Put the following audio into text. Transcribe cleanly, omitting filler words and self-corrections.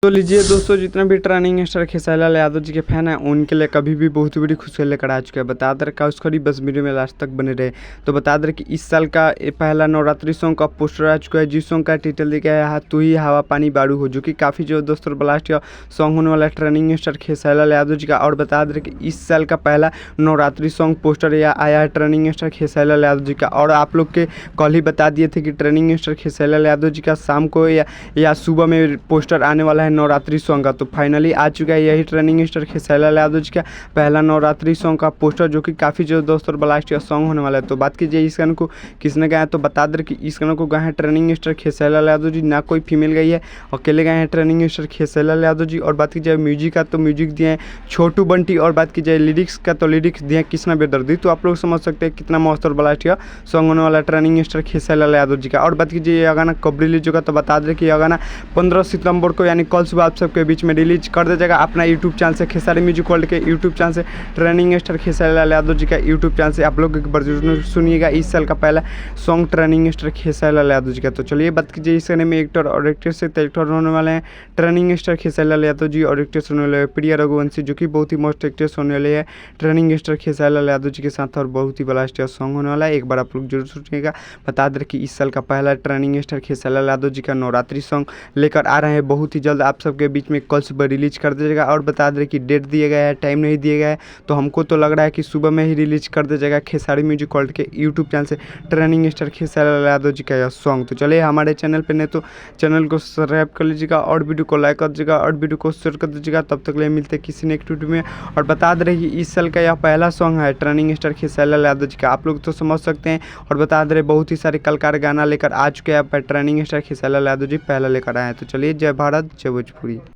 तो लीजिए दोस्तों, जितना भी ट्रेनिंग स्टार खेसारी लाल यादव जी के फैन हैं उनके लिए कभी भी बहुत ही बड़ी खुशखबरी लेकर आ चुका है। बता दें का उसको बस वीडियो में लास्ट तक बने रहे। तो बता दें कि इस साल का पहला नवरात्रि सॉन्ग का पोस्टर आ चुका है, जिस सॉन्ग का टाइटल दिया गया है तू ही हवा पानी बारू हो, जो कि काफ़ी जो दोस्तों ब्लास्ट सॉन्ग होने वाला है ट्रेनिंग स्टार खेसारी लाल यादव जी का। और बता दें कि इस साल का पहला नवरात्रि सॉन्ग पोस्टर आया है ट्रेनिंग स्टार खेसारी लाल यादव जी का। और आप लोग के कल ही बता दिए थे कि ट्रेनिंग स्टार खेसारी लाल यादव जी का शाम को या सुबह में पोस्टर आने वाला है नवरात्रि सॉन्ग का। तो फाइनली आ चुका है यही ट्रेनिंग स्टार खेसारी लाल यादव जी का पहला नवरात्रि सॉन्ग का पोस्टर, जो कि काफ़ी जो दोस्तों ब्लास्ट सॉन्ग होने वाला है। तो बात कीजिए इस गाने को किसने गाया, तो बता दें कि इस गाने को गाए हैं ट्रेनिंग स्टार खेसारी लाल यादव जी, ना कोई फीमेल गई है, अकेले गाए हैं ट्रेनिंग स्टार खेसारी लाल यादव जी। और बात की जाए म्यूजिक का, तो म्यूजिक दिए हैं छोटू बंटी। और बात की जाए लिरिक्स का, तो लिरिक्स दिए हैं कृष्णा बेदर्दी। तो आप लोग समझ सकते हैं कितना मस्त और ब्लास्ट सॉन्ग होने वाला ट्रेनिंग स्टार खेसारी लाल यादव जी का। और बात कीजिए यह गाना कब रिलीज होगा, तो बता दें कि यह गाना 15 सितंबर को यानी कल सुबह आप सबके बीच में रिलीज कर दिया जाएगा अपना यूट्यूब चैनल से, खेसारी म्यूजिक वर्ल्ड के यूट्यूब चैनल से, ट्रेनिंग स्टार खेसारी लाल यादव जी का यूट्यूब चैनल से। आप लोग एक बार जरूर सुनिएगा इस साल का पहला song training star Khesari Lal Yadav ji का। तो चलिए बात कीजिए इस गाने में एक्टर और एक्ट्रेस से। एक्टर होने वाले हैं ट्रेनिंग स्टार खेसारी लाल यादव जी, और एक्ट्रेस होने वाले हैं प्रिया रघुवंशी, जो कि बहुत ही मस्त एक्ट्रेस होने वाली है ट्रेनिंग स्टार खेसारी लाल यादव जी के साथ। और बहुत ही ब्लास्ट सॉन्ग होने वाला है, एक बार आप लोग जरूर सुनिएगा। बता दें कि इस साल का पहला ट्रेनिंग स्टार खेसारी लाल यादव जी का नवरात्रि सॉन्ग लेकर आ रहे हैं बहुत ही जल्द आप सबके बीच में, कल सुबह रिलीज कर दिया जाएगा। और बता दें कि डेट दिया गया है, टाइम नहीं दिया गया है, तो हमको तो लग रहा है कि सुबह में ही रिलीज कर दिया जाएगा खेसारी म्यूजिक वर्ल्ड के यूट्यूब चैनल से ट्रेनिंग स्टार खेसारी लाल यादव जी का यह सॉन्ग। तो चलिए हमारे चैनल पे नहीं तो चैनल को सब्सक्राइब कर लीजिएगा और वीडियो को लाइक कर दीजिएगा और वीडियो को शेयर कर दीजिएगा। तब तक ले मिलते किसी नेक्स्ट वीडियो में। और बता दे रही इस साल का यह पहला सॉन्ग है ट्रेनिंग स्टार खेसारी लाल यादव जी का, आप लोग तो समझ सकते हैं। और बता दे रहे बहुत ही सारे कलाकार गाना लेकर आ चुके हैं ट्रेनिंग स्टार खेसारी लाल यादव जी पहला लेकर आए हैं। तो चलिए जय भारत जय भोजपुरी।